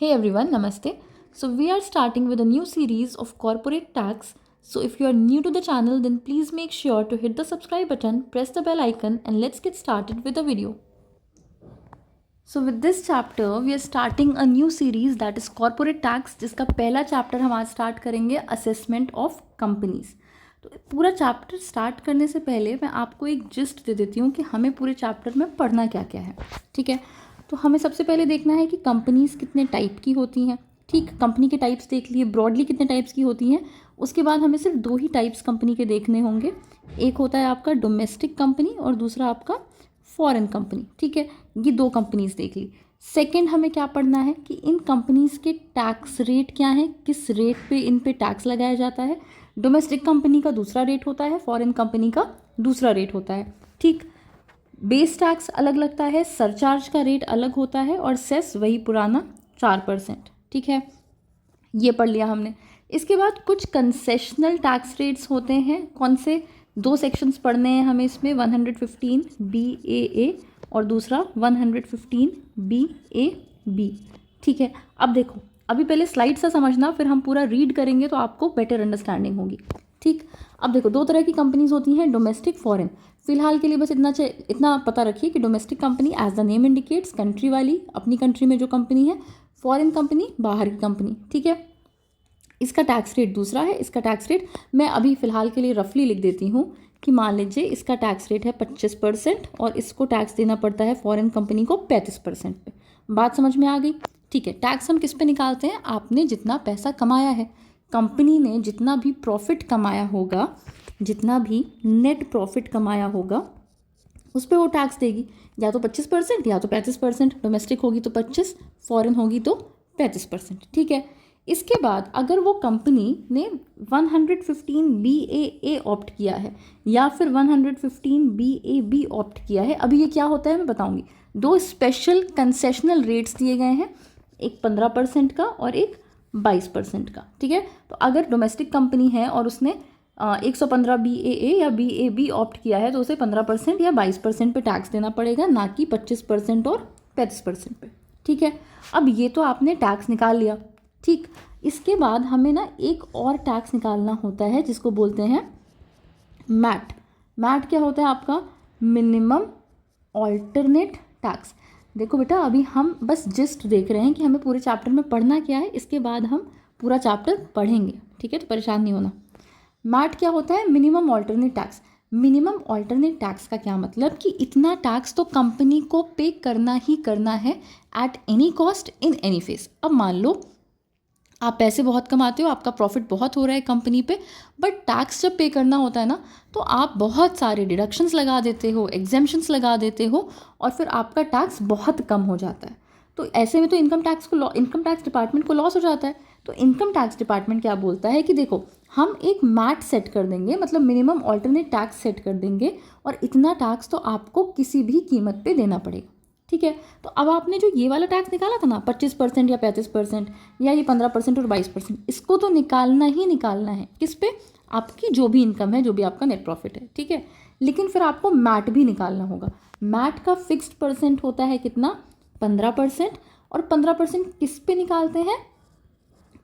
Hey everyone, Namaste. So we are starting with a new series of corporate tax. So if you are new to the channel, then please make sure to hit the subscribe button, press the bell icon, and let's get started with the video. So with this chapter, we are starting a new series that is corporate tax, जिसका पहला chapter हम आज start करेंगे assessment of companies. तो पूरा chapter start करने से पहले मैं आपको एक जिस्ट दे देती हूँ कि हमें पूरे चैप्टर में पढ़ना क्या क्या है. ठीक है, तो हमें सबसे पहले देखना है कि कंपनीज कितने टाइप की होती हैं. ठीक, कंपनी के टाइप्स देख लिए, ब्रॉडली कितने टाइप्स की होती हैं. उसके बाद हमें सिर्फ दो ही टाइप्स कंपनी के देखने होंगे. एक होता है आपका डोमेस्टिक कंपनी और दूसरा आपका फॉरेन कंपनी. ठीक है, ये दो कंपनीज देख ली. सेकंड हमें क्या पढ़ना है कि इन कंपनीज के टैक्स रेट क्या है, किस रेट पे इन पे टैक्स लगाया जाता है. डोमेस्टिक कंपनी का दूसरा रेट होता है, फॉरेन कंपनी का दूसरा रेट होता है. ठीक, बेस टैक्स अलग लगता है, सरचार्ज का रेट अलग होता है और सेस वही पुराना 4%. ठीक है, ये पढ़ लिया हमने. इसके बाद कुछ कंसेशनल टैक्स रेट्स होते हैं. कौन से? दो सेक्शंस पढ़ने हैं हमें इसमें, 115 BAA और दूसरा 115 BAB. ठीक है, अब देखो, अभी पहले स्लाइड सा समझना, फिर हम पूरा रीड करेंगे तो आपको बेटर अंडरस्टैंडिंग होगी. ठीक, अब देखो, दो तरह की कंपनीज होती हैं, डोमेस्टिक, फॉरेन. फिलहाल के लिए बस इतना पता रखिए कि domestic company as the name indicates country वाली, अपनी कंट्री में जो कंपनी है. फॉरेन कंपनी बाहर की कंपनी. ठीक है, इसका टैक्स रेट दूसरा है. इसका टैक्स रेट मैं अभी फ़िलहाल के लिए रफली लिख देती हूँ कि मान लीजिए इसका टैक्स रेट है 25% और इसको टैक्स देना पड़ता है फॉरेन कंपनी को 35% पे. बात समझ में आ गई? ठीक है, टैक्स हम किस पे निकालते हैं? आपने जितना पैसा कमाया है, कंपनी ने जितना भी प्रॉफिट कमाया होगा, जितना भी नेट प्रॉफिट कमाया होगा, उस पर वो टैक्स देगी. या तो 25% या तो 35%. डोमेस्टिक होगी तो 25, फॉरेन होगी तो 35%. ठीक है, इसके बाद अगर वो कंपनी ने 115 BAA ऑप्ट किया है या फिर 115 BAB ऑप्ट किया है, अभी ये क्या होता है मैं बताऊंगी. दो स्पेशल कंसेशनल रेट्स दिए गए हैं, एक 15% का और एक 22% का. ठीक है, तो अगर डोमेस्टिक कंपनी है और उसने 115 BAA या BAB ऑप्ट किया है तो उसे 15% या 22% पे टैक्स देना पड़ेगा, ना कि 25% और 35% पे. ठीक है, अब ये तो आपने टैक्स निकाल लिया. ठीक, इसके बाद हमें ना एक और टैक्स निकालना होता है जिसको बोलते हैं मैट. मैट क्या होता है आपका? Minimum alternate tax. देखो बेटा, अभी हम बस जस्ट देख रहे हैं कि हमें पूरे चैप्टर में पढ़ना क्या है. इसके बाद हम पूरा चैप्टर पढ़ेंगे. ठीक है, तो परेशान नहीं होना. मैट क्या होता है? Minimum alternate tax. Minimum alternate tax का क्या मतलब कि इतना टैक्स तो कंपनी को पे करना ही करना है at any cost in any phase. अब मान लो आप पैसे बहुत कमाते हो, आपका प्रॉफिट बहुत हो रहा है कंपनी पे, बट टैक्स जब पे करना होता है ना, तो आप बहुत सारे डिडक्शंस लगा देते हो, एग्जेम्पशंस लगा देते हो और फिर आपका टैक्स बहुत कम हो जाता है. तो ऐसे में तो इनकम टैक्स डिपार्टमेंट को लॉस हो जाता है. तो इनकम टैक्स डिपार्टमेंट क्या बोलता है कि देखो, हम एक मैट सेट कर देंगे, मतलब मिनिमम ऑल्टरनेट टैक्स सेट कर देंगे और इतना टैक्स तो आपको किसी भी कीमत पे देना पड़ेगा. ठीक है, तो अब आपने जो ये वाला टैक्स निकाला था ना, 25% या 35% या ये 15% और 22%, इसको तो निकालना ही निकालना है. किस पे? आपकी जो भी इनकम है, जो भी आपका नेट प्रॉफिट है. ठीक है, लेकिन फिर आपको मैट भी निकालना होगा. मैट का फिक्स्ड परसेंट होता है कितना? 15%. और 15% किस पे निकालते हैं?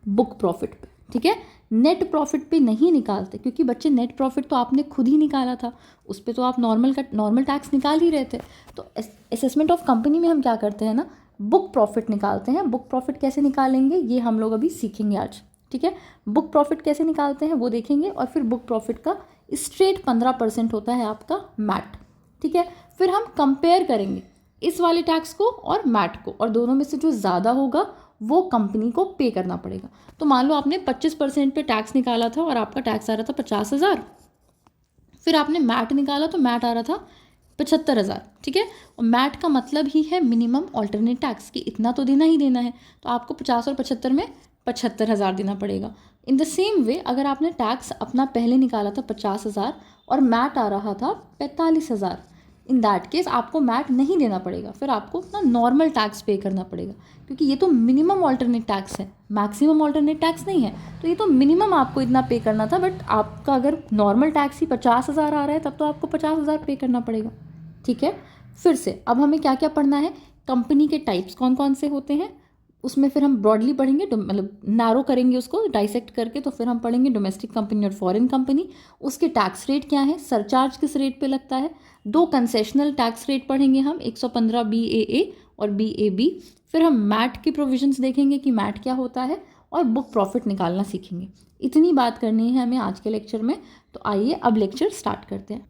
बुक प्रॉफिट पे. ठीक है, नेट प्रॉफिट पे नहीं निकालते, क्योंकि बच्चे नेट प्रॉफिट तो आपने खुद ही निकाला था, उस पर तो आप नॉर्मल टैक्स निकाल ही रहे थे. तो असेसमेंट ऑफ कंपनी में हम क्या करते हैं ना, बुक प्रॉफिट निकालते हैं. बुक प्रॉफिट कैसे निकालेंगे ये हम लोग अभी सीखेंगे आज. ठीक है, बुक प्रॉफिट कैसे निकालते हैं वो देखेंगे. और फिर बुक प्रॉफिट का स्ट्रेट 15% होता है आपका मैट. ठीक है, फिर हम कंपेयर करेंगे इस वाले टैक्स को और मैट को, और दोनों में से जो ज़्यादा होगा वो कंपनी को पे करना पड़ेगा. तो मान लो आपने 25% पे टैक्स निकाला था और आपका टैक्स आ रहा था 50,000. फिर आपने मैट निकाला तो मैट आ रहा था 75,000. ठीक है, और मैट का मतलब ही है मिनिमम ऑल्टरनेट टैक्स, कि इतना तो देना ही देना है. तो आपको 50 और 75 में 75,000 देना पड़ेगा. इन द सेम वे अगर आपने टैक्स अपना पहले निकाला था 50,000 और मैट आ रहा था 45,000, इन दैट केस आपको मैट नहीं देना पड़ेगा. फिर आपको ना नॉर्मल टैक्स पे करना पड़ेगा, क्योंकि ये तो मिनिमम ऑल्टरनेट टैक्स है, मैक्सिमम ऑल्टरनेट टैक्स नहीं है. तो ये तो मिनिमम आपको इतना पे करना था, बट आपका अगर नॉर्मल टैक्स ही 50,000 आ रहा है तब तो आपको 50,000 पे करना पड़ेगा. ठीक है, फिर से अब हमें क्या क्या पढ़ना है, कंपनी के टाइप्स कौन कौन से होते हैं, उसमें फिर हम ब्रॉडली पढ़ेंगे, मतलब नैरो करेंगे उसको डाइसेक्ट करके, तो फिर हम पढ़ेंगे डोमेस्टिक कंपनी और फॉरेन कंपनी, उसके टैक्स रेट क्या है, सरचार्ज किस रेट पे लगता है, 2 कंसेशनल टैक्स रेट पढ़ेंगे हम, 115 BAA और BAB। फिर हम मैट की प्रोविजंस देखेंगे कि मैट क्या होता है, और बुक प्रॉफिट निकालना सीखेंगे। इतनी बात करनी है हमें आज के लेक्चर में। तो आइए अब लेक्चर स्टार्ट करते हैं।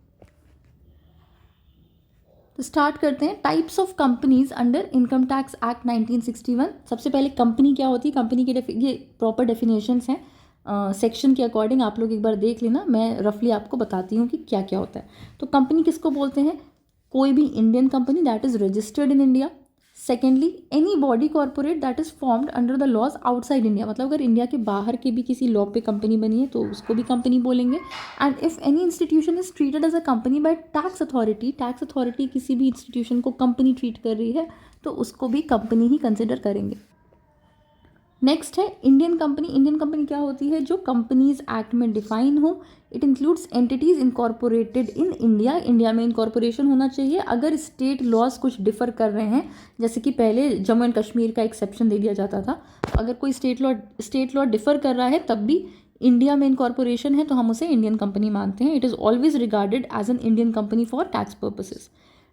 तो स्टार्ट करते हैं। Types of companies under income tax act 1961। सबसे पहले कंपनी क्या होती है, कंपनी के ये प्रॉपर डेफिनेशंस हैं सेक्शन के अकॉर्डिंग, आप लोग एक बार देख लेना, मैं रफली आपको बताती हूँ कि क्या क्या होता है। तो कंपनी किसको बोलते हैं, कोई भी Indian company that is registered in India. Secondly, any body corporate that is formed under the laws outside India, मतलब अगर इंडिया के बाहर के भी किसी लॉ पे कंपनी बनी है तो उसको भी कंपनी बोलेंगे। And if any institution is treated as a company by tax authority, tax authority किसी भी इंस्टीट्यूशन को कंपनी ट्रीट कर रही है तो उसको भी कंपनी ही कंसिडर करेंगे। नेक्स्ट है इंडियन कंपनी। इंडियन कंपनी क्या होती है, जो कंपनीज एक्ट में डिफाइन हो। It includes entities incorporated in India, India में इनकॉर्पोरेशन होना चाहिए। अगर स्टेट लॉज कुछ डिफर कर रहे हैं, जैसे कि पहले जम्मू एंड कश्मीर का एक्सेप्शन दे दिया जाता था, अगर कोई स्टेट लॉ डिफर कर रहा है तब भी इंडिया में इनकॉर्पोरेशन है तो हम उसे इंडियन कंपनी मानते हैं। It is always regarded as an Indian company for tax purposes.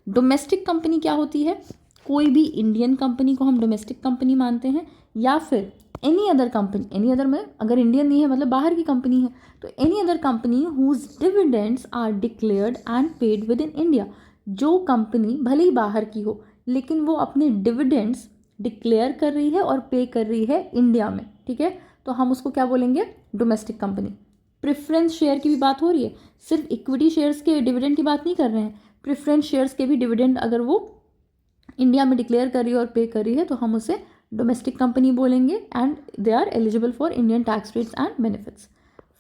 Domestic company क्या होती है, कोई भी इंडियन कंपनी को हम डोमेस्टिक कंपनी मानते हैं, या फिर any other company, any other में अगर इंडियन नहीं है मतलब बाहर की कंपनी है, तो any other company whose dividends are declared and paid within India. जो कंपनी भले ही बाहर की हो लेकिन वो अपने डिविडेंड्स डिक्लेयर कर रही है और पे कर रही है इंडिया में, ठीक है, तो हम उसको क्या बोलेंगे, डोमेस्टिक कंपनी। प्रेफरेंस शेयर की भी बात हो रही है, सिर्फ इक्विटी शेयर्स के डिविडेंड की बात नहीं कर रहे हैं, प्रेफरेंस शेयर्स के भी डिविडेंड अगर वो इंडिया में डिक्लेयर कर रही है और पे कर रही है तो हम उसे डोमेस्टिक कंपनी बोलेंगे and they are eligible for Indian tax rates and benefits.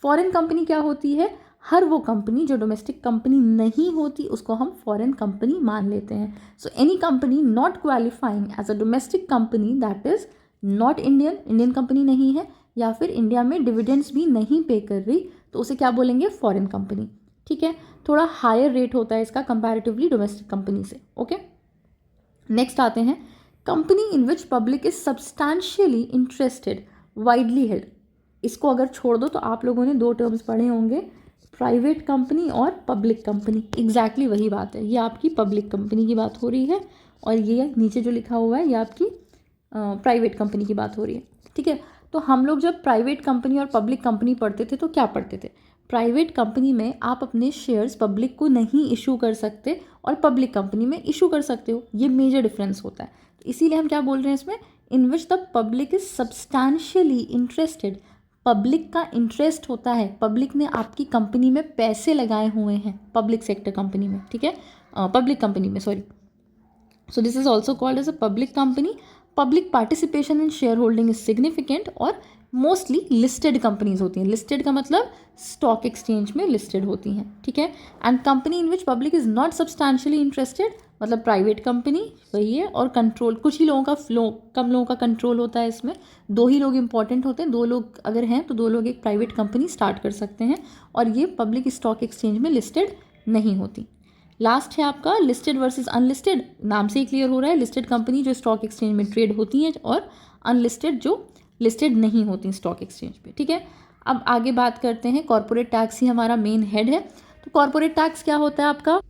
Foreign company क्या होती है, हर वो कंपनी जो डोमेस्टिक कंपनी नहीं होती उसको हम फॉरेन कंपनी मान लेते हैं। So any company not qualifying as a domestic company that is not Indian, Indian company नहीं है, या फिर इंडिया में डिविडेंड्स भी नहीं पे कर रही, तो उसे क्या बोलेंगे, फॉरेन कंपनी। ठीक है, थोड़ा हायर रेट होता है इसका कंपैरेटिवली डोमेस्टिक कंपनी से। ओके, नेक्स्ट आते हैं company in which public is substantially interested widely held. इसको अगर छोड़ दो तो आप लोगों ने 2 टर्म्स पढ़े होंगे, प्राइवेट कंपनी और पब्लिक कंपनी। एग्जैक्टली वही बात है, ये आपकी पब्लिक कंपनी की बात हो रही है और ये नीचे जो लिखा हुआ है ये आपकी प्राइवेट कंपनी की बात हो रही है। ठीक है, तो हम लोग जब प्राइवेट कंपनी और पब्लिक कंपनी पढ़ते थे तो क्या पढ़ते थे, प्राइवेट कंपनी में आप अपने शेयर्स पब्लिक को नहीं इशू कर सकते और पब्लिक कंपनी में इशू कर सकते हो, ये मेजर डिफरेंस होता है। तो इसीलिए हम क्या बोल रहे हैं इसमें, in which the public is substantially interested, public का इंटरेस्ट होता है, पब्लिक ने आपकी कंपनी में पैसे लगाए हुए हैं, पब्लिक सेक्टर कंपनी में, ठीक है, पब्लिक कंपनी में, sorry. So this is also called as a public company. Public participation in shareholding is significant और मोस्टली लिस्टेड कंपनीज होती हैं। लिस्टेड का मतलब स्टॉक एक्सचेंज में लिस्टेड होती हैं, ठीक है। And company in which public is not substantially interested मतलब प्राइवेट कंपनी वही है, और कंट्रोल कुछ ही लोगों का फ्लो, कम लोगों का कंट्रोल होता है इसमें, 2 ही लोग इंपॉर्टेंट होते हैं, 2 लोग अगर हैं तो 2 लोग एक प्राइवेट कंपनी स्टार्ट कर सकते हैं और ये पब्लिक स्टॉक एक्सचेंज में लिस्टेड नहीं होती। लास्ट है आपका लिस्टेड वर्सेस अनलिस्टेड, नाम से ही क्लियर हो रहा है, लिस्टेड कंपनी जो स्टॉक एक्सचेंज में ट्रेड होती हैं और अनलिस्टेड जो लिस्टेड नहीं होती स्टॉक एक्सचेंज पे, ठीक है। अब आगे बात करते हैं, कॉर्पोरेट टैक्स ही हमारा मेन हेड है। तो कॉर्पोरेट टैक्स क्या होता है आपका,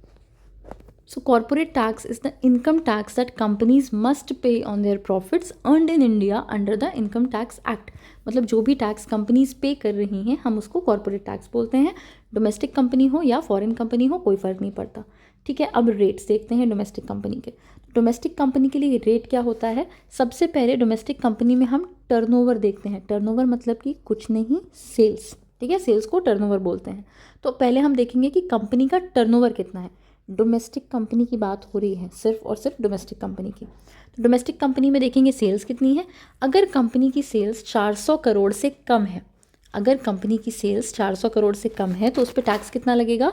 so corporate tax is the income tax that companies must pay on their profits earned in India under the income tax act. मतलब जो भी टैक्स कंपनीज पे कर रही हैं हम उसको कॉर्पोरेट टैक्स बोलते हैं, डोमेस्टिक कंपनी हो या फॉरेन कंपनी हो कोई फ़र्क नहीं पड़ता, ठीक है। अब रेट्स देखते हैं डोमेस्टिक कंपनी के। डोमेस्टिक कंपनी के लिए रेट क्या होता है, सबसे पहले डोमेस्टिक कंपनी में हम टर्नओवर देखते हैं। टर्नओवर मतलब कि कुछ नहीं, सेल्स, ठीक है, सेल्स को टर्नओवर बोलते हैं। तो पहले हम देखेंगे कि कंपनी का टर्नओवर कितना है। डोमेस्टिक कंपनी की बात हो रही है, सिर्फ और सिर्फ डोमेस्टिक कंपनी की। तो डोमेस्टिक कंपनी में देखेंगे सेल्स कितनी है। अगर कंपनी की सेल्स 400 करोड़ से कम है, अगर कंपनी की सेल्स 400 करोड़ से कम है तो उस पर टैक्स कितना लगेगा,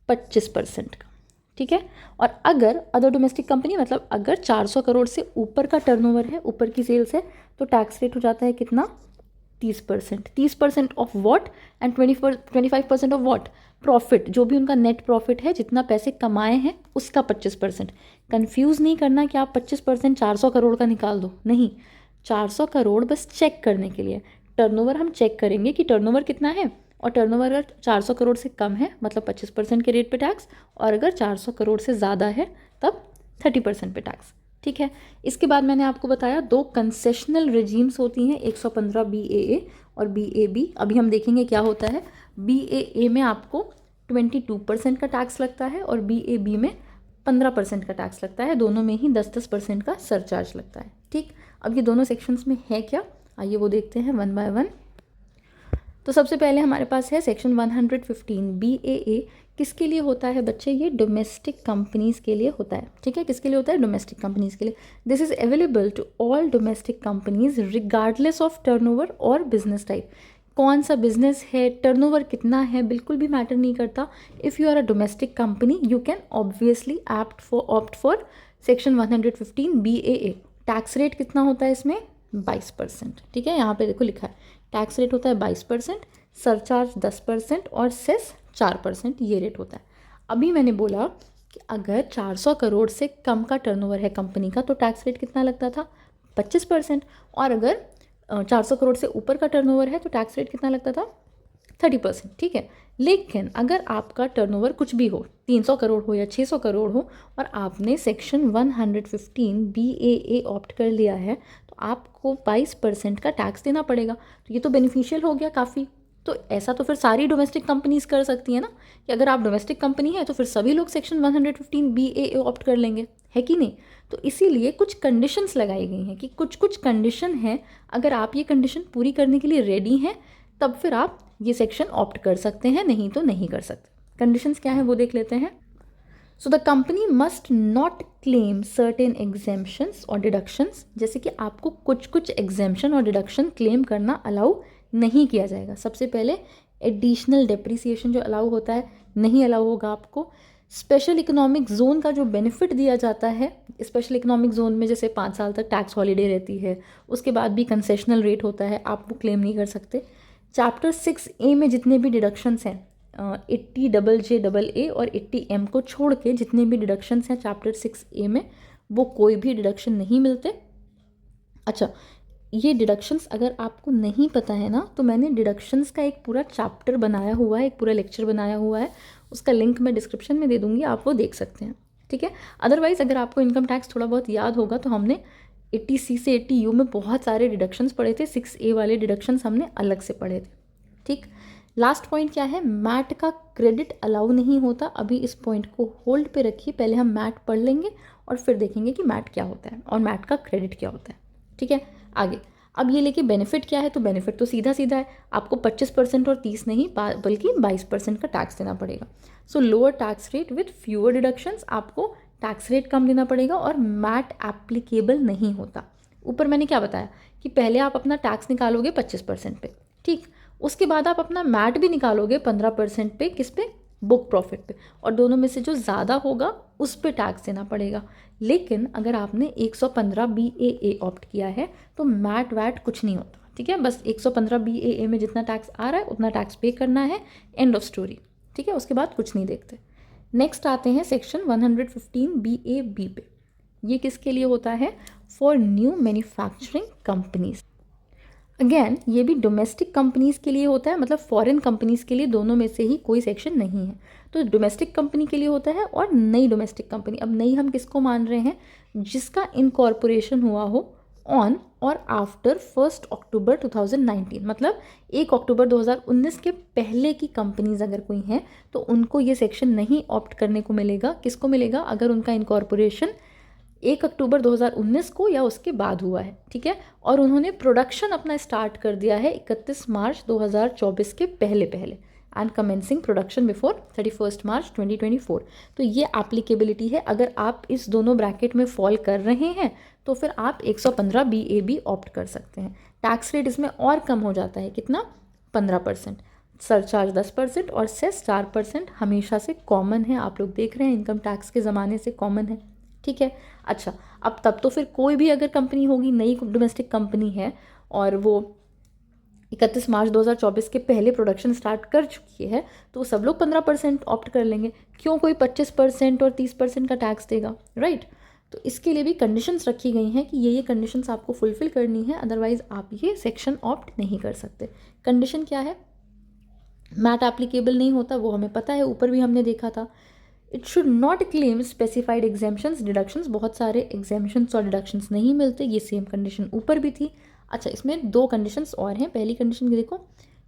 25% का, ठीक है। और अगर अदर डोमेस्टिक कंपनी मतलब अगर 400 करोड़ से ऊपर का टर्नओवर है, ऊपर की सेल्स है, तो टैक्स रेट हो जाता है कितना, 30%। 30% of what and 25% of what, profit, जो भी उनका नेट प्रॉफिट है, जितना पैसे कमाए हैं उसका 25%। कन्फ्यूज़ नहीं करना कि आप 25% 400 करोड़ का निकाल दो, नहीं, 400 करोड़ बस चेक करने के लिए। टर्नओवर हम चेक करेंगे कि टर्नओवर कितना है, और टर्नओवर अगर 400 करोड़ से कम है मतलब 25% के रेट पे टैक्स, और अगर 400 करोड़ से ज़्यादा है तब 30% पे टैक्स। ठीक है। इसके बाद मैंने आपको बताया 2 कंसेशनल रेजीम्स होती हैं, 115 BAA और BAB। अभी हम देखेंगे क्या होता है। BAA में आपको 22% का टैक्स लगता है और BAB में 15% का टैक्स लगता है। दोनों में ही 10% का सरचार्ज लगता है। ठीक, अब ये दोनों सेक्शंस में है क्या, आइए वो देखते हैं वन बाय वन। तो सबसे पहले हमारे पास है सेक्शन 115 BAA। किसके लिए होता है बच्चे, ये डोमेस्टिक कंपनीज़ के लिए होता है। ठीक है, किसके लिए होता है, डोमेस्टिक कंपनीज़ के लिए। This is available to all domestic companies regardless of turnover और बिजनेस टाइप। कौन सा बिजनेस है, टर्नओवर कितना है, बिल्कुल भी मैटर नहीं करता। If you are a domestic company you can obviously opt for section 115 BAA। टैक्स रेट कितना होता है इसमें, 22%। ठीक है, यहाँ पे देखो लिखा है टैक्स रेट होता है 22%, सरचार्ज 10% और सेस 4%, ये रेट होता है। अभी मैंने बोला कि अगर 400 करोड़ से कम का टर्नओवर है कंपनी का तो टैक्स रेट कितना लगता था, 25%, और अगर 400 करोड़ से ऊपर का टर्नओवर है तो टैक्स रेट कितना लगता था, 30%। ठीक है, लेकिन अगर आपका टर्नओवर कुछ भी हो, 300 करोड़ हो या 600 करोड़ हो, और आपने सेक्शन 115 BAA ऑप्ट कर लिया है तो आपको 22% का टैक्स देना पड़ेगा। तो ये तो बेनिफिशियल हो गया काफ़ी। तो ऐसा तो फिर सारी डोमेस्टिक कंपनीज कर सकती है ना, कि अगर आप डोमेस्टिक कंपनी है तो फिर सभी लोग सेक्शन 115 BAA ऑप्ट कर लेंगे, है कि नहीं। तो इसीलिए कुछ कंडीशंस लगाई गई हैं कि कुछ कुछ कंडीशन है, अगर आप ये कंडीशन पूरी करने के लिए रेडी हैं तब फिर आप ये सेक्शन ऑप्ट कर सकते हैं, नहीं तो नहीं कर सकते। कंडीशंस क्या है वो देख लेते हैं। So the company must not claim certain exemptions और डिडक्शंस। जैसे कि आपको कुछ कुछ एग्जेम्पशन और डिडक्शन क्लेम करना अलाउ नहीं किया जाएगा। सबसे पहले एडिशनल डेप्रिसिएशन जो अलाउ होता है नहीं अलाउ होगा आपको। स्पेशल इकोनॉमिक जोन का जो बेनिफिट दिया जाता है, स्पेशल इकोनॉमिक जोन में जैसे 5 साल तक टैक्स हॉलीडे रहती है, उसके बाद भी कंसेशनल रेट होता है, आप वो क्लेम नहीं कर सकते। चैप्टर 6A में जितने भी डिडक्शंस हैं 80JJAA और 80M को छोड़ के जितने भी डिडक्शंस हैं चैप्टर 6A में वो कोई भी डिडक्शन नहीं मिलते। अच्छा, ये डिडक्शंस अगर आपको नहीं पता है ना तो मैंने डिडक्शंस का एक पूरा चैप्टर बनाया हुआ है, एक पूरा लेक्चर बनाया हुआ है, उसका लिंक मैं डिस्क्रिप्शन में दे दूँगी, आप वो देख सकते हैं। ठीक है, अदरवाइज़ अगर आपको इनकम टैक्स थोड़ा बहुत याद होगा तो हमने 80C से 80U में बहुत सारे डिडक्शंस पढ़े थे, 6A वाले डिडक्शंस हमने अलग से पढ़े थे। ठीक, लास्ट पॉइंट क्या है, मैट का क्रेडिट अलाउ नहीं होता। अभी इस पॉइंट को होल्ड पे रखिए, पहले हम मैट पढ़ लेंगे और फिर देखेंगे कि मैट क्या होता है और मैट का क्रेडिट क्या होता है। ठीक है, आगे अब ये लेके बेनिफिट क्या है, तो बेनिफिट तो सीधा सीधा है, आपको 25% और 30 नहीं बल्कि 22% का टैक्स देना पड़ेगा। सो lower tax rate with fewer deductions, आपको टैक्स रेट कम देना पड़ेगा और मैट एप्लीकेबल नहीं होता। ऊपर मैंने क्या बताया कि पहले आप अपना टैक्स निकालोगे 25% पे, ठीक, उसके बाद आप अपना मैट भी निकालोगे 15% पे, किस पे, बुक प्रॉफिट पे, और दोनों में से जो ज़्यादा होगा उस पे टैक्स देना पड़ेगा। लेकिन अगर आपने 115 BAA ऑप्ट किया है तो मैट वैट कुछ नहीं होता। ठीक है, बस 115 BAA में जितना टैक्स आ रहा है उतना टैक्स पे करना है, एंड ऑफ स्टोरी। ठीक है, उसके बाद कुछ नहीं देखते। नेक्स्ट आते हैं सेक्शन 115 BAB पे। ये किसके लिए होता है, for new manufacturing companies. Again ये भी डोमेस्टिक कंपनीज़ के लिए होता है, मतलब फॉरेन कंपनीज़ के लिए, दोनों में से ही कोई सेक्शन नहीं है। तो डोमेस्टिक कंपनी के लिए होता है और नई डोमेस्टिक कंपनी। अब नई हम किसको मान रहे हैं, जिसका इनकॉर्पोरेशन हुआ हो ऑन और आफ्टर 1 अक्टूबर 2019, मतलब 1 अक्टूबर 2019 के पहले की कंपनीज अगर कोई हैं तो उनको ये सेक्शन नहीं ऑप्ट करने को मिलेगा। किसको मिलेगा, अगर उनका इनकॉर्पोरेशन 1 अक्टूबर 2019 को या उसके बाद हुआ है। ठीक है, और उन्होंने प्रोडक्शन अपना स्टार्ट कर दिया है 31 मार्च 2024 के पहले एंड कमेंसिंग प्रोडक्शन बिफोर 31 मार्च 2024। तो ये एप्लीकेबिलिटी है। अगर आप इस दोनों ब्रैकेट में फॉल कर रहे हैं तो फिर आप 115 BAB ऑप्ट कर सकते हैं। टैक्स रेट इसमें और कम हो जाता है, कितना, 15%, सरचार्ज 10% और सेस 4% हमेशा से कॉमन है। आप लोग देख रहे हैं इनकम टैक्स के ज़माने से कॉमन है। ठीक है, अच्छा, अब तब तो फिर कोई भी अगर कंपनी होगी, नई डोमेस्टिक कंपनी है और वो 31 मार्च 2024 के पहले प्रोडक्शन स्टार्ट कर चुकी है तो सब लोग 15% ऑप्ट कर लेंगे। क्यों कोई 25% और 30% का टैक्स देगा, राइट। तो इसके लिए भी कंडीशंस रखी गई हैं कि ये कंडीशंस आपको फुलफिल करनी है, अदरवाइज आप ये सेक्शन ऑप्ट नहीं कर सकते। कंडीशन क्या है? मैट एप्लीकेबल नहीं होता, वो हमें पता है, ऊपर भी हमने देखा था। It should not claim specified exemptions deductions, बहुत सारे एग्जाम्शंस और डिडक्शंस नहीं मिलते, ये सेम कंडीशन ऊपर भी थी। अच्छा, इसमें दो कंडीशंस और हैं। पहली कंडीशन देखो,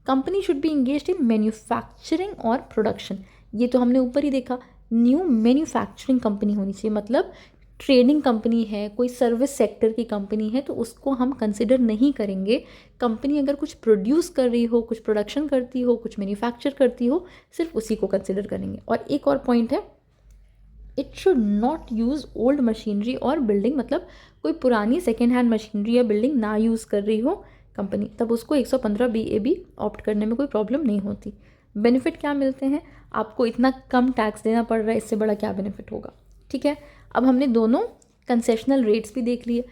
company should be engaged in manufacturing और प्रोडक्शन, ये तो हमने ऊपर ही देखा। न्यू मैन्युफैक्चरिंग कंपनी होनी चाहिए, मतलब ट्रेडिंग कंपनी है, कोई सर्विस सेक्टर की कंपनी है, तो उसको हम कंसिडर नहीं करेंगे। कंपनी अगर कुछ प्रोड्यूस कर रही हो, कुछ प्रोडक्शन करती हो, कुछ मैन्युफैक्चर करती हो, सिर्फ उसी को कंसिडर करेंगे। और एक और पॉइंट है, it should not use old machinery और बिल्डिंग, मतलब कोई पुरानी सेकेंड हैंड मशीनरी या बिल्डिंग ना यूज़ कर रही हो कंपनी, तब उसको 115 BAB ऑप्ट करने में कोई प्रॉब्लम नहीं होती। बेनिफिट क्या मिलते हैं? आपको इतना कम टैक्स देना पड़ रहा है, इससे बड़ा क्या बेनिफिट होगा? ठीक है, अब हमने दोनों कंसेशनल रेट्स भी देख लिए।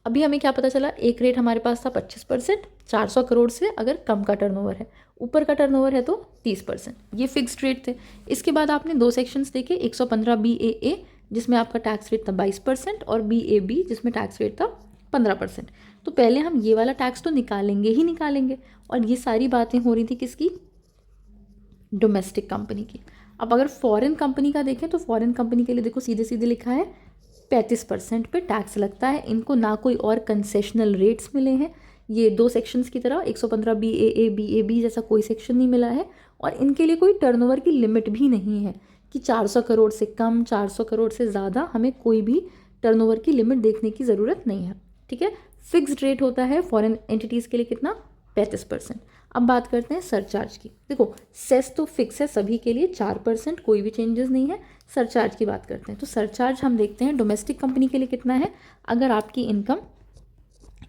अभी हमें क्या पता चला? एक रेट हमारे पास था 25%, 400 करोड़ से अगर कम का टर्नओवर है, ऊपर का टर्नओवर है तो 30%, ये फिक्स्ड रेट थे। इसके बाद आपने दो सेक्शंस देखे, 115 BAA जिसमें आपका टैक्स रेट था 22% और BAB जिसमें टैक्स रेट था 15%। तो पहले हम ये वाला टैक्स तो निकालेंगे ही निकालेंगे, और ये सारी बातें हो रही थी किसकी? डोमेस्टिक कंपनी की। अब अगर फॉरेन कंपनी का देखें तो फॉरेन कंपनी के लिए देखो सीधे सीधे लिखा है 35% पे टैक्स लगता है, इनको ना कोई और कंसेशनल रेट्स मिले हैं, ये दो सेक्शंस की तरह 115 BAA BAB जैसा कोई सेक्शन नहीं मिला है, और इनके लिए कोई टर्नओवर की लिमिट भी नहीं है कि 400 करोड़ से कम, 400 करोड़ से ज़्यादा, हमें कोई भी टर्नओवर की लिमिट देखने की ज़रूरत नहीं है। ठीक है, फिक्स्ड रेट होता है फॉरेन एंटिटीज़ के लिए कितना? 35%। अब बात करते हैं सरचार्ज की। देखो सेस तो फिक्स है सभी के लिए 4%, कोई भी चेंजेस नहीं है। सरचार्ज की बात करते हैं तो सरचार्ज हम देखते हैं डोमेस्टिक कंपनी के लिए कितना है। अगर आपकी इनकम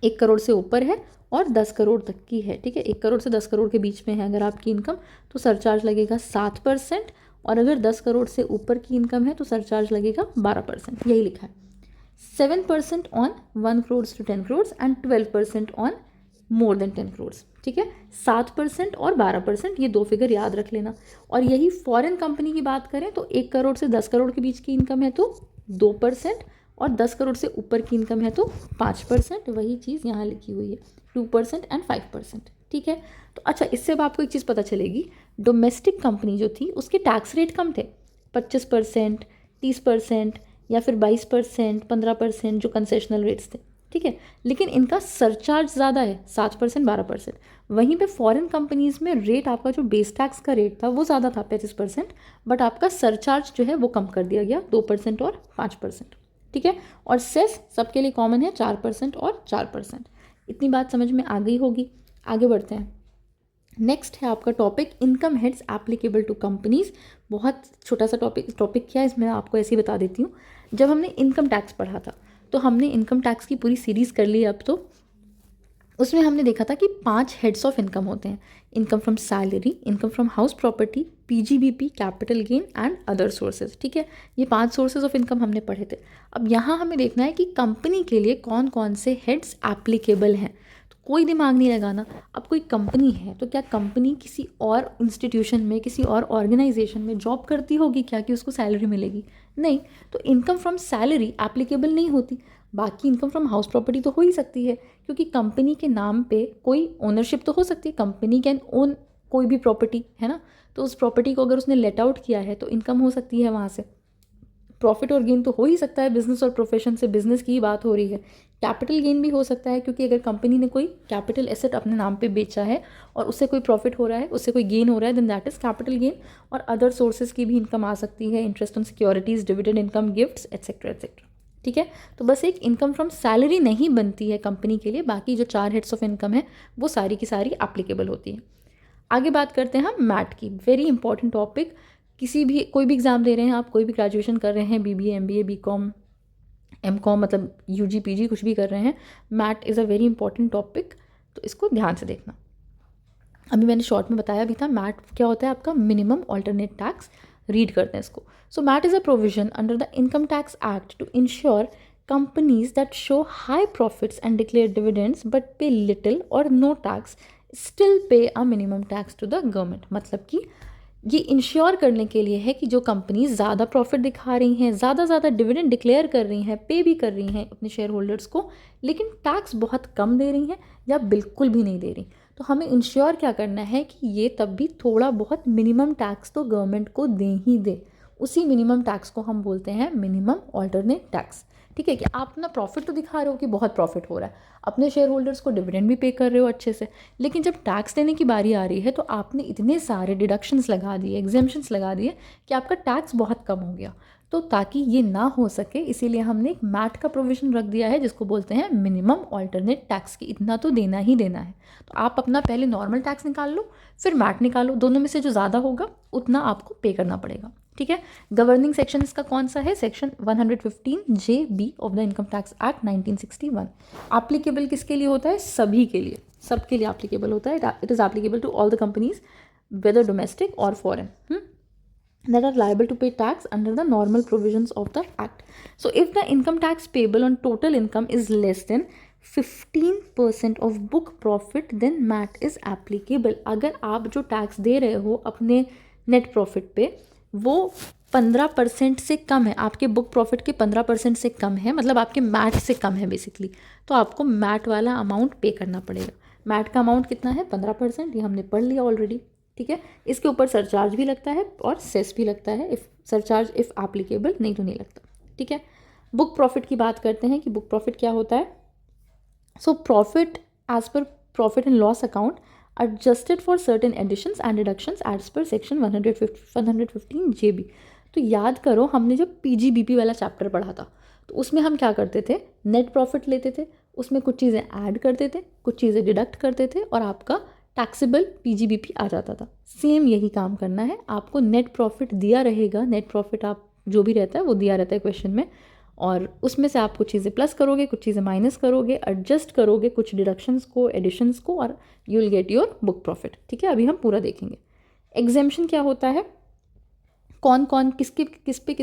1 करोड़ से ऊपर है और 10 करोड़ तक की है, ठीक है, 1 करोड़ से 10 करोड़ के बीच में है अगर आपकी इनकम, तो सरचार्ज लगेगा 7%, और अगर 10 करोड़ से ऊपर की इनकम है तो सरचार्ज लगेगा 12%, यही लिखा है। 7% on 1 crore to 10 crore and 12% on more than 10 crore. ठीक है, 7% और 12%, ये दो फिगर याद रख लेना। और यही फॉरेन कंपनी की बात करें तो 1 करोड़ से 10 करोड़ के बीच की इनकम है तो 2%, और 10 करोड़ से ऊपर की इनकम है तो 5%, वही चीज़ यहाँ लिखी हुई है 2% एंड 5%। ठीक है, तो अच्छा, इससे अब आपको एक चीज़ पता चलेगी, डोमेस्टिक कंपनी जो थी उसके टैक्स रेट कम थे, 25%, 30% या फिर 22%, 15% जो कंसेशनल रेट्स थे। ठीक है, लेकिन इनका सरचार्ज ज़्यादा है, 7%, 12%। वहीं पे फॉरेन कंपनीज़ में रेट, आपका जो बेस टैक्स का रेट था वो ज़्यादा था 35%, बट आपका सरचार्ज जो है वो कम कर दिया गया 2% और 5%। ठीक है, और सेस सबके लिए कॉमन है 4% और 4%। इतनी बात समझ में आ गई होगी। आगे बढ़ते हैं। नेक्स्ट है आपका topic income heads applicable to companies. बहुत छोटा सा टॉपिक क्या है, इसमें आपको ऐसे ही बता देती हूँ। जब हमने इनकम टैक्स पढ़ा था तो हमने इनकम टैक्स की पूरी सीरीज़ कर ली। अब तो उसमें हमने देखा था कि 5 हेड्स ऑफ इनकम होते हैं। Income from salary, income from house property, PGBP, capital gain and other sources. ठीक है, ये 5 सोर्सेज ऑफ इनकम हमने पढ़े थे। अब यहाँ हमें देखना है कि कंपनी के लिए कौन कौन से हेड्स एप्लीकेबल हैं। तो कोई दिमाग नहीं लगाना। अब कोई कंपनी है तो क्या कंपनी किसी और इंस्टीट्यूशन में, किसी और ऑर्गेनाइजेशन में जॉब करती होगी क्या कि उसको सैलरी मिलेगी? नहीं, तो इनकम फ्रॉम सैलरी एप्लीकेबल नहीं होती। बाकी इनकम फ्रॉम हाउस प्रॉपर्टी तो हो ही सकती है, क्योंकि कंपनी के नाम पे कोई ओनरशिप तो हो सकती है। कंपनी कैन ओन कोई भी प्रॉपर्टी, है ना, तो उस प्रॉपर्टी को अगर उसने लेट आउट किया है तो इनकम हो सकती है वहाँ से। प्रॉफिट और गेन तो हो ही सकता है, बिजनेस और प्रोफेशन से बिजनेस की ही बात हो रही है। कैपिटल गेन भी हो सकता है, क्योंकि अगर कंपनी ने कोई कैपिटल एसेट अपने नाम पे बेचा है और उससे कोई प्रॉफिट हो रहा है, उससे कोई गेन हो रहा है, then that is capital gain. और अदर सोर्सेज की भी इनकम आ सकती है, interest on securities, dividend income, gifts, etcetera etcetera. ठीक है, तो बस एक इनकम फ्रॉम सैलरी नहीं बनती है कंपनी के लिए, बाकी जो 4 हेड्स ऑफ इनकम है वो सारी की सारी एप्लीकेबल होती है। आगे बात करते हैं हम मैट की। Very important topic. किसी भी कोई भी एग्ज़ाम दे रहे हैं आप, कोई भी ग्रेजुएशन कर रहे हैं, BBA MBA BCom MCom, मतलब UG PG कुछ भी कर रहे हैं, MAT is a very important topic, तो इसको ध्यान से देखना। अभी मैंने शॉर्ट में बताया भी था, मैट क्या होता है आपका मिनिमम ऑल्टरनेट टैक्स। रीड करते हैं इसको। So MAT is a provision under the income tax act to ensure companies that show high profits and declare dividends but pay little or no tax still pay a minimum tax to the government। मतलब कि ये ensure करने के लिए है कि जो companies ज़्यादा प्रॉफिट दिखा रही हैं, ज़्यादा डिविडेंड डिक्लेयर कर रही हैं, पे भी कर रही हैं अपने शेयर होल्डर्स को, लेकिन टैक्स बहुत कम दे रही हैं या बिल्कुल भी नहीं दे रही, तो हमें इंश्योर क्या करना है कि ये तब भी थोड़ा बहुत मिनिमम टैक्स तो गवर्नमेंट को दे ही दे। उसी मिनिमम टैक्स को हम बोलते हैं मिनिमम ऑल्टरनेट टैक्स। ठीक है, कि आप अपना प्रॉफिट तो दिखा रहे हो कि बहुत प्रॉफिट हो रहा है, अपने शेयर होल्डर्स को डिविडेंड भी पे कर रहे हो अच्छे से, लेकिन जब टैक्स देने की बारी आ रही है तो आपने इतने सारे डिडक्शंस लगा दिए, एग्जेम्पशंस लगा दिए कि आपका टैक्स बहुत कम हो गया। तो ताकि ये ना हो सके इसीलिए हमने एक मैट का प्रोविज़न रख दिया है जिसको बोलते हैं मिनिमम ऑल्टरनेट टैक्स, की इतना तो देना ही देना है। तो आप अपना पहले नॉर्मल टैक्स निकाल लो, फिर मैट निकालो, दोनों में से जो ज़्यादा होगा उतना आपको पे करना पड़ेगा। ठीक है, गवर्निंग सेक्शन इसका कौन सा है? Section 115JB of the income tax act 1961। Applicable किसके लिए होता है? सभी के लिए, सबके लिए एप्लीकेबल होता है। It is applicable to all the companies whether domestic or foreign that are liable to pay tax under the normal provisions of the act. So if the income tax payable on total income is less than 15% of book profit then MAT is applicable. अगर आप जो tax दे रहे हो अपने net profit पे वो 15% से कम है, आपके बुक प्रॉफिट के 15% से कम है, मतलब आपके मैट से कम है बेसिकली, तो आपको मैट वाला अमाउंट पे करना पड़ेगा। मैट का अमाउंट कितना है? 15%, ये हमने पढ़ लिया ऑलरेडी। ठीक है, इसके ऊपर सरचार्ज भी लगता है और सेस भी लगता है, इफ़ सरचार्ज इफ़ एप्लीकेबल, नहीं तो नहीं लगता। ठीक है, बुक प्रॉफिट की बात करते हैं कि बुक प्रॉफिट क्या होता है। So profit as per profit and loss account adjusted for certain additions and deductions as per section 115JB। तो याद करो हमने जब PGBP वाला चैप्टर पढ़ा था तो उसमें हम क्या करते थे? नेट प्रॉफिट लेते थे, उसमें कुछ चीज़ें ऐड करते थे, कुछ चीज़ें डिडक्ट करते थे और आपका टैक्सेबल PGBP आ जाता था। सेम यही काम करना है, आपको नेट प्रॉफिट दिया रहेगा, नेट प्रॉफिट आप जो भी रहता है वो दिया रहता है क्वेश्चन में, और उसमें से आप कुछ चीज़ें प्लस करोगे, कुछ चीज़ें माइनस करोगे, एडजस्ट करोगे कुछ डिडक्शंस को, एडिशंस को, और you will get your book profit. ठीक है, अभी हम पूरा देखेंगे। एग्जेम्पशन क्या होता है, कौन कौन किस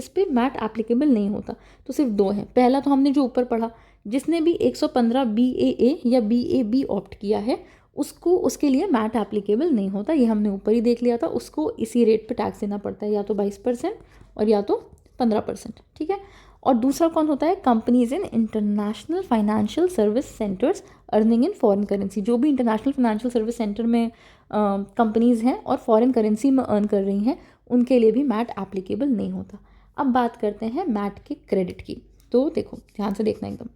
पे मैट एप्लीकेबल नहीं होता, तो सिर्फ दो हैं। पहला तो हमने जो ऊपर पढ़ा, जिसने भी 115 BAA या BAB ऑप्ट किया है उसको, उसके लिए मैट एप्लीकेबल नहीं होता, ये हमने ऊपर ही देख लिया था। उसको इसी रेट पे टैक्स देना पड़ता है, या तो 22% और या तो 15%। ठीक है, और दूसरा कौन होता है? Companies in international financial service centres earning in foreign currency. जो भी इंटरनेशनल फाइनेंशियल सर्विस सेंटर में कंपनीज हैं और फॉरेन करेंसी में अर्न कर रही हैं उनके लिए भी मैट एप्लीकेबल नहीं होता। अब बात करते हैं मैट के क्रेडिट की। तो देखो ध्यान से देखना एकदम।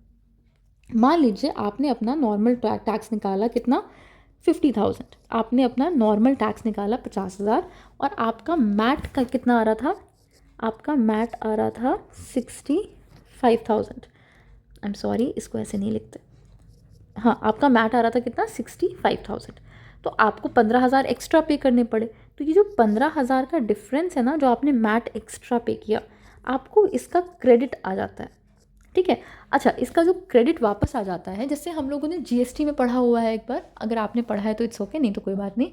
मान लीजिए आपने अपना नॉर्मल टैक्स निकाला, कितना? 50,000। आपने अपना नॉर्मल टैक्स निकाला 50,000 और आपका मैट का कितना आ रहा था? आपका मैट आ रहा था 65,000। आई एम सॉरी, इसको ऐसे नहीं लिखते। हाँ, आपका मैट आ रहा था कितना? 65,000। तो आपको 15,000 एक्स्ट्रा पे करने पड़े। तो ये जो 15,000 का डिफरेंस है ना, जो आपने मैट एक्स्ट्रा पे किया, आपको इसका क्रेडिट आ जाता है। ठीक है, अच्छा, इसका जो क्रेडिट वापस आ जाता है, जैसे हम लोगों ने GST में पढ़ा हुआ है एक बार, अगर आपने पढ़ा है तो इट्स ओके, नहीं तो कोई बात नहीं।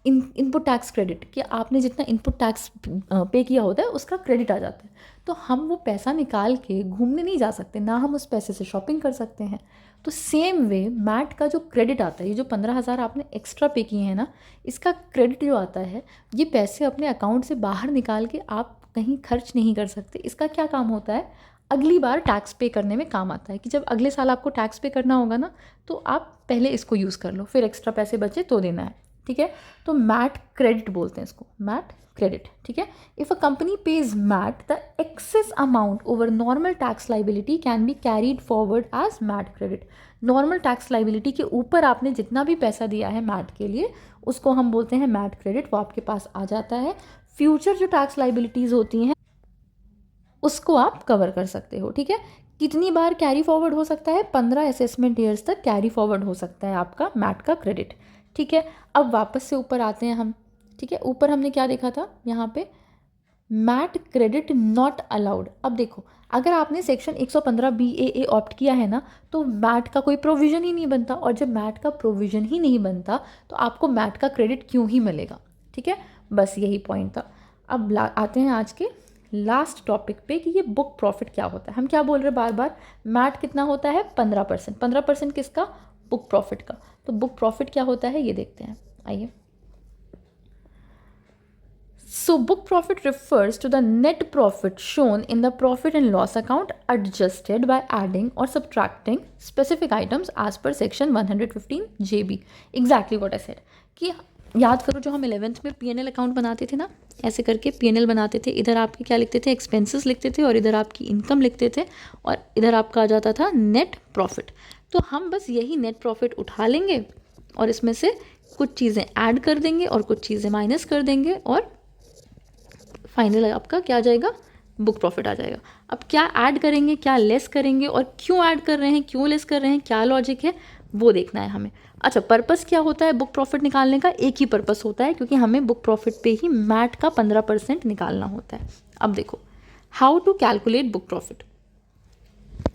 इनपुट टैक्स क्रेडिट, कि आपने जितना इनपुट टैक्स पे किया होता है उसका क्रेडिट आ जाता है। तो हम वो पैसा निकाल के घूमने नहीं जा सकते, ना हम उस पैसे से शॉपिंग कर सकते हैं। तो सेम वे मैट का जो क्रेडिट आता है, ये जो 15,000 आपने एक्स्ट्रा पे किए हैं ना, इसका क्रेडिट जो आता है, ये पैसे अपने अकाउंट से बाहर निकाल के आप कहीं खर्च नहीं कर सकते। इसका क्या काम होता है? अगली बार टैक्स पे करने में काम आता है, कि जब अगले साल आपको टैक्स पे करना होगा ना, तो आप पहले इसको यूज़ कर लो, फिर एक्स्ट्रा पैसे बचे तो देना है। ठीक है, तो मैट क्रेडिट बोलते हैं इसको, मैट क्रेडिट। ठीक है, if a company pays MAT the excess amount over normal tax liability can be carried forward as MAT credit. Normal tax liability के ऊपर आपने जितना भी पैसा दिया है मैट के लिए, उसको हम बोलते हैं मैट क्रेडिट, वो आपके पास आ जाता है। फ्यूचर जो टैक्स लाइबिलिटीज़ होती हैं उसको आप कवर कर सकते हो। ठीक है, कितनी बार कैरी फॉरवर्ड हो सकता है? 15 असेसमेंट ईयर्स तक कैरी फॉरवर्ड हो सकता है आपका मैट का क्रेडिट। ठीक है, अब वापस से ऊपर आते हैं हम। ठीक है, ऊपर हमने क्या देखा था? यहाँ पे मैट क्रेडिट नॉट अलाउड। अब देखो, अगर आपने सेक्शन 115 BAA ऑप्ट किया है ना, तो मैट का कोई प्रोविज़न ही नहीं बनता, और जब मैट का प्रोविज़न ही नहीं बनता तो आपको मैट का क्रेडिट क्यों ही मिलेगा? ठीक है, बस यही पॉइंट था। अब आते हैं आज के लास्ट टॉपिक पे कि ये बुक प्रॉफिट क्या होता है। हम क्या बोल रहे हैं बार बार? मैट कितना होता है? 15%। 15% किसका? बुक प्रॉफिट का। तो बुक प्रॉफिट क्या होता है ये देखते हैं, आइए। So book profit refers to the net profit shown in the profit and loss account adjusted by adding or subtracting specific items as per section 115 JB. Exactly what I said. कि याद करो जो हम 11th में P&L account बनाते थे ना, ऐसे करके P&L बनाते थे, इधर आपके क्या लिखते थे, एक्सपेंसेस लिखते थे और इधर आपकी इनकम लिखते थे और इधर आपका आ जाता था नेट प्रॉफिट. तो हम बस यही नेट प्रॉफिट उठा लेंगे और इसमें से कुछ चीज़ें ऐड कर देंगे और कुछ चीज़ें माइनस कर देंगे और फाइनल आपका क्या आ जाएगा, बुक प्रॉफिट आ जाएगा. अब क्या ऐड करेंगे, क्या लेस करेंगे और क्यों ऐड कर रहे हैं, क्यों लेस कर रहे हैं, क्या लॉजिक है, वो देखना है हमें. अच्छा, पर्पस क्या होता है बुक प्रॉफिट निकालने का? एक ही पर्पस होता है, क्योंकि हमें बुक प्रॉफिट पे ही मैट का 15% निकालना होता है. अब देखो, how to calculate book profit.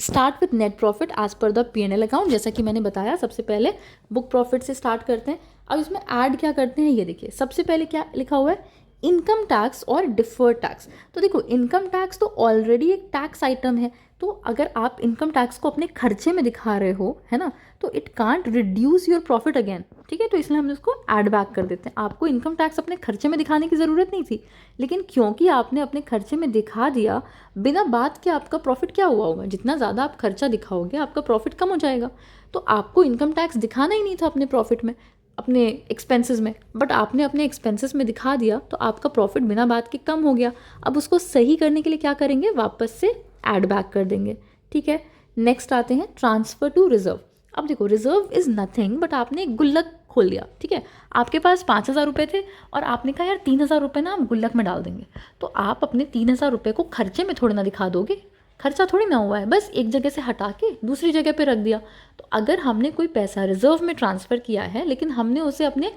Start with net profit as per the P&L account. जैसा कि मैंने बताया, सबसे पहले बुक प्रॉफिट से स्टार्ट करते हैं. अब इसमें ऐड क्या करते हैं, ये देखिए. सबसे पहले क्या लिखा हुआ है, इनकम टैक्स और डिफर्ड टैक्स. तो देखो, इनकम टैक्स तो ऑलरेडी एक टैक्स आइटम है, तो अगर आप इनकम टैक्स को अपने खर्चे में दिखा रहे हो, है ना, तो it can't reduce your profit again. ठीक है, तो इसलिए हम इसको ऐड बैक कर देते हैं. आपको इनकम टैक्स अपने खर्चे में दिखाने की ज़रूरत नहीं थी, लेकिन क्योंकि आपने अपने खर्चे में दिखा दिया, बिना बात के आपका प्रॉफिट क्या हुआ होगा, जितना ज़्यादा आप खर्चा दिखाओगे आपका प्रॉफिट कम हो जाएगा. तो आपको इनकम टैक्स दिखाना ही नहीं था अपने प्रॉफिट में, अपने एक्सपेंसेस में, बट आपने अपने एक्सपेंसेस में दिखा दिया, तो आपका प्रॉफिट बिना बात के कम हो गया. अब उसको सही करने के लिए क्या करेंगे, वापस से ऐड बैक कर देंगे. ठीक है, नेक्स्ट आते हैं ट्रांसफ़र टू रिजर्व. अब देखो, रिजर्व इज़ नथिंग बट आपने एक गुल्लक खोल दिया. ठीक है, आपके पास 5,000 रुपये थे और आपने कहा यार 3,000 रुपये ना हम गुल्लक में डाल देंगे. तो आप अपने 3,000 रुपये को खर्चे में थोड़ी ना दिखा दोगे, खर्चा थोड़ी ना हुआ है, बस एक जगह से हटा के दूसरी जगह पे रख दिया. तो अगर हमने कोई पैसा रिजर्व में ट्रांसफ़र किया है, लेकिन हमने उसे अपने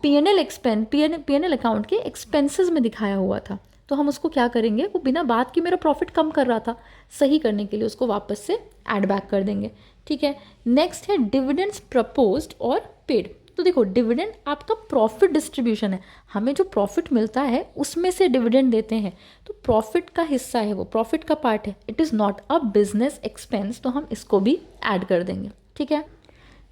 P&L अकाउंट के एक्सपेंसेस में दिखाया हुआ था, तो हम उसको क्या करेंगे, वो बिना बात कि मेरा प्रॉफिट कम कर रहा था, सही करने के लिए उसको वापस से ऐड बैक कर देंगे. ठीक है, नेक्स्ट है डिविडेंड्स प्रपोज्ड और पेड. तो देखो, डिविडेंड आपका प्रॉफिट डिस्ट्रीब्यूशन है, हमें जो प्रॉफिट मिलता है उसमें से डिविडेंड देते हैं, तो प्रॉफिट का हिस्सा है, वो प्रॉफिट का पार्ट है. It is not a business expense, तो हम इसको भी ऐड कर देंगे. ठीक है,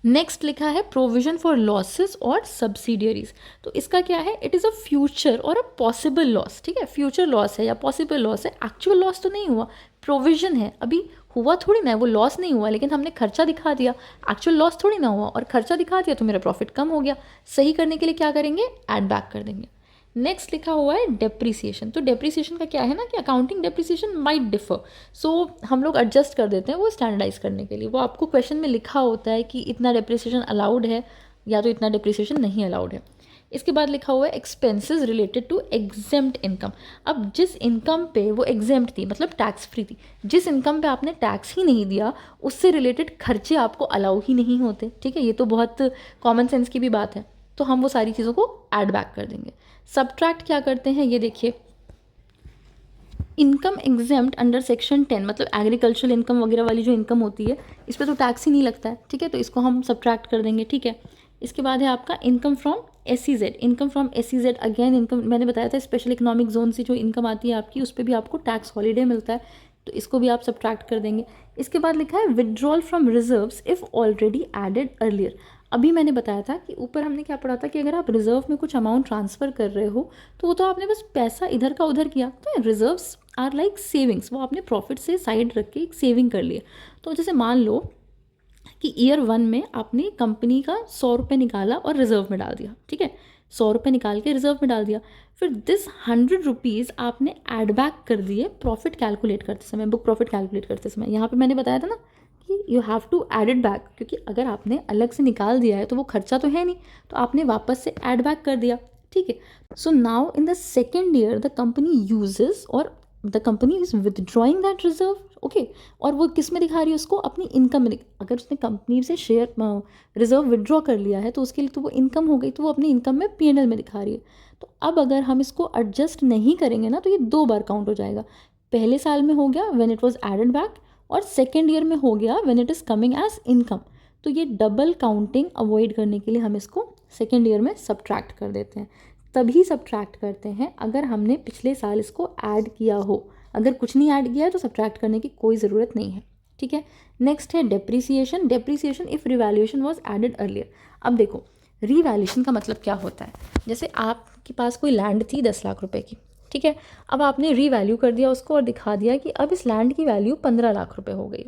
नेक्स्ट लिखा है प्रोविजन फॉर लॉसेस और सब्सिडियरीज. तो इसका क्या है, इट इज़ अ फ्यूचर और अ पॉसिबल लॉस. ठीक है, फ्यूचर लॉस है या पॉसिबल लॉस है, एक्चुअल लॉस तो नहीं हुआ, प्रोविजन है, अभी हुआ थोड़ी ना है, वो लॉस नहीं हुआ, लेकिन हमने खर्चा दिखा दिया, एक्चुअल लॉस थोड़ी ना हुआ, और खर्चा दिखा दिया तो मेरा प्रॉफिट कम हो गया. सही करने के लिए क्या करेंगे, ऐड बैक कर देंगे. नेक्स्ट लिखा हुआ है डेप्रीसिएशन. तो डेप्रीसिएशन का क्या है ना कि अकाउंटिंग डेप्रीसिएशन माइट डिफर, सो हम लोग एडजस्ट कर देते हैं वो स्टैंडर्डाइज करने के लिए. वो आपको क्वेश्चन में लिखा होता है कि इतना डेप्रीसिएशन अलाउड है या तो इतना डेप्रीसिएशन नहीं अलाउड है. इसके बाद लिखा हुआ है expenses related to exempt income. अब जिस इनकम पे वो एग्जेम्प्ट थी, मतलब टैक्स फ्री थी, जिस इनकम पे आपने टैक्स ही नहीं दिया, उससे रिलेटेड खर्चे आपको अलाउ ही नहीं होते. ठीक है, ये तो बहुत कॉमन सेंस की भी बात है, तो हम वो सारी चीज़ों को ऐड बैक कर देंगे. सब्ट्रैक्ट क्या करते हैं, ये देखिए, इनकम एग्जेम्प्ट अंडर सेक्शन 10, मतलब एग्रीकल्चरल इनकम वगैरह वाली जो इनकम होती है, इस पर तो टैक्स ही नहीं लगता है. ठीक है, तो इसको हम सब्ट्रैक्ट कर देंगे. ठीक है, इसके बाद है आपका income from SEZ. Income from SEZ again income, मैंने बताया था स्पेशल इकोनॉमिक जोन से जो इनकम आती है आपकी, उस पर भी आपको टैक्स हॉलीडे मिलता है, तो इसको भी आप सब्ट्रैक्ट कर देंगे. इसके बाद लिखा है withdrawal from reserves if already added earlier. अभी मैंने बताया था कि ऊपर हमने क्या पढ़ा था कि अगर आप रिजर्व में कुछ अमाउंट ट्रांसफ़र कर रहे हो, तो वो तो आपने बस पैसा इधर का उधर किया, तो रिजर्व्स आर लाइक सेविंग्स, वो आपने प्रॉफिट से साइड रख के एक सेविंग कर लिया. तो जैसे मान लो कि ईयर 1 में आपने कंपनी का 100 रुपये निकाला और रिजर्व में डाल दिया. ठीक है, 100 रुपये निकाल के रिजर्व में डाल दिया, फिर दिस 100 रुपीज़ आपने ऐड बैक कर दिए प्रॉफिट कैलकुलेट करते समय, बुक प्रॉफिट कैलकुलेट करते समय. यहाँ पे मैंने बताया था ना कि you have to add it back, क्योंकि अगर आपने अलग से निकाल दिया है तो वो खर्चा तो है नहीं, तो आपने वापस से ऐड बैक कर दिया. ठीक है, so now in the second year the company uses और the company is withdrawing that reserve. Okay, और वो किस में दिखा रही है उसको, अपनी इनकम में. अगर उसने कंपनी से शेयर रिजर्व विड्रॉ कर लिया है तो उसके लिए तो वो इनकम हो गई, तो वो अपनी इनकम में P&L में दिखा रही है. तो अब अगर हम इसको एडजस्ट नहीं करेंगे ना, तो ये 2 बार काउंट हो जाएगा. पहले साल में हो गया when it was added back, और सेकेंड ईयर में हो गया when it is coming as income. तो ये डबल काउंटिंग अवॉइड करने के लिए हम इसको सेकेंड ईयर में सब्ट्रैक्ट कर देते हैं. तभी सब्ट्रैक्ट करते हैं अगर हमने पिछले साल इसको ऐड किया हो. अगर कुछ नहीं ऐड किया है तो सब्ट्रैक्ट करने की कोई ज़रूरत नहीं है. ठीक है, नेक्स्ट है depreciation. Depreciation if revaluation was added earlier. अब देखो, रीवैल्यूएशन का मतलब क्या होता है, जैसे आपके पास कोई लैंड थी 10 लाख रुपए की, ठीक है, अब आपने रीवैल्यू कर दिया उसको और दिखा दिया कि अब इस लैंड की वैल्यू 15 लाख रुपए हो गई।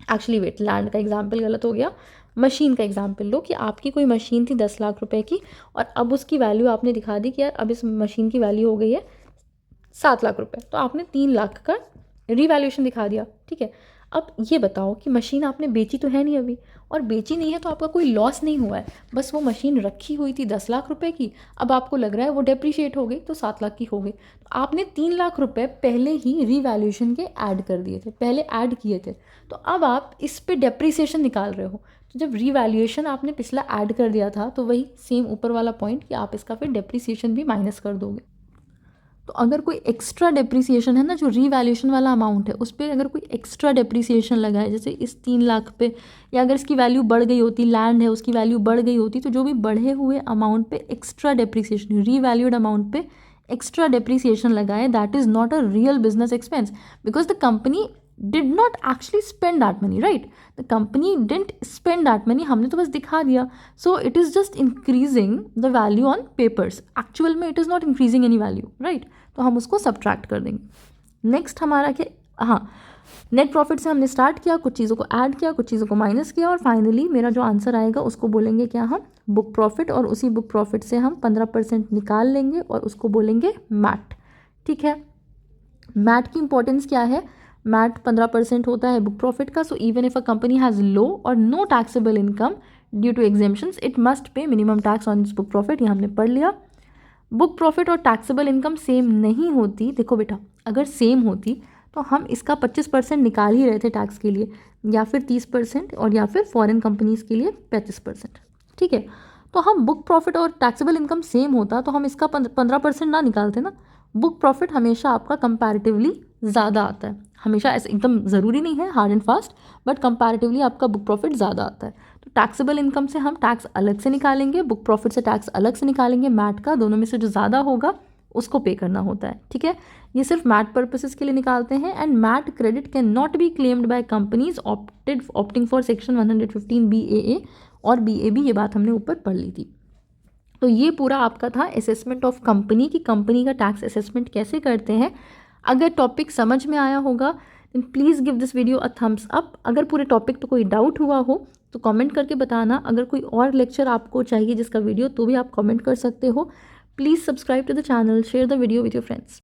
एक्चुअली वेट, लैंड का एग्जाम्पल गलत हो गया, मशीन का एग्जाम्पल लो कि आपकी कोई मशीन थी 10 लाख रुपए की और अब उसकी वैल्यू आपने दिखा दी कि यार अब इस मशीन की वैल्यू हो गई है 7 लाख रुपए, तो आपने 3 लाख का रीवैल्यूएशन दिखा दिया, ठीक है। अब ये बताओ कि मशीन आपने बेची तो है नहीं अभी, और बेची नहीं है तो आपका कोई लॉस नहीं हुआ है, बस वो मशीन रखी हुई थी 10 लाख रुपए की, अब आपको लग रहा है वो डेप्रिशिएट हो गई तो 7 लाख की हो गई, तो आपने 3 लाख रुपए पहले ही रीवैल्यूएशन के ऐड कर दिए थे, पहले ऐड किए थे, तो अब आप इस पे डेप्रिसिएशन निकाल रहे हो। तो जब रीवैल्यूएशन आपने पिछला ऐड कर दिया था तो वही सेम ऊपर वाला पॉइंट कि आप इसका फिर डेप्रिसिएशन भी माइनस कर दोगे। तो अगर कोई एक्स्ट्रा डेप्रिसिएशन है ना, जो रीवैल्यूएशन वाला अमाउंट है उस पर अगर कोई एक्स्ट्रा डेप्रिसिएशन लगा है, जैसे इस 3 लाख पे, या अगर इसकी वैल्यू बढ़ गई होती, लैंड है उसकी वैल्यू बढ़ गई होती, तो जो भी बढ़े हुए अमाउंट पे एक्स्ट्रा डेप्रिसिएशन, रीवैल्यूड अमाउंट पे एक्स्ट्रा डेप्रिसिएशन लगा है, that is not a real business expense because the company did not actually spend that money, right, the company didn't spend that money, हमने तो बस दिखा दिया, so it is just increasing the value on papers, actual में it is not increasing any value, right, तो हम उसको subtract कर देंगे। नेक्स्ट हमारा क्या, हाँ, नेट प्रॉफिट से हमने स्टार्ट किया, कुछ चीज़ों को ऐड किया, कुछ चीज़ों को माइनस किया, और फाइनली मेरा जो आंसर आएगा उसको बोलेंगे क्या, हम बुक प्रॉफिट, और उसी बुक प्रॉफिट से हम 15% निकाल लेंगे और उसको बोलेंगे मैट, ठीक है। मैट की इंपॉर्टेंस क्या है, मैट 15% होता है बुक प्रॉफिट का, so even if a company has low or no taxable income due to exemptions it must pay minimum tax on this book profit, ये हमने पढ़ लिया। बुक प्रॉफिट और टैक्सेबल इनकम सेम नहीं होती, देखो बेटा, अगर सेम होती तो हम इसका 25% निकाल ही रहे थे टैक्स के लिए, या फिर 30%, और या फिर फॉरेन कंपनीज़ के लिए 35%, ठीक है। तो हम बुक प्रॉफिट और टैक्सेबल इनकम सेम होता तो हम इसका 15% ना निकालते ना। बुक प्रॉफिट हमेशा आपका कंपैरेटिवली ज़्यादा आता है, हमेशा ऐसे एकदम ज़रूरी नहीं है hard and fast, but comparatively आपका बुक प्रॉफिट ज़्यादा आता है। तो टैक्सेबल इनकम से हम टैक्स अलग से निकालेंगे, बुक प्रॉफिट से टैक्स अलग से निकालेंगे, मैट का दोनों में से जो ज़्यादा होगा उसको पे करना होता है, ठीक है। ये सिर्फ मैट पर्पसेस के लिए निकालते हैं, and MAT credit can not be claimed by companies opting for section 115 BAA और BAB, ये बात हमने ऊपर पढ़ ली थी। तो ये पूरा आपका था असेसमेंट ऑफ कंपनी की कंपनी का टैक्स असेसमेंट कैसे करते हैं। अगर टॉपिक समझ में आया होगा then please give this video a thumbs up. अगर पूरे टॉपिक पे कोई डाउट हुआ हो तो कमेंट करके बताना। अगर कोई और लेक्चर आपको चाहिए जिसका वीडियो, तो भी आप कमेंट कर सकते हो। Please subscribe to the channel, share the video with your friends.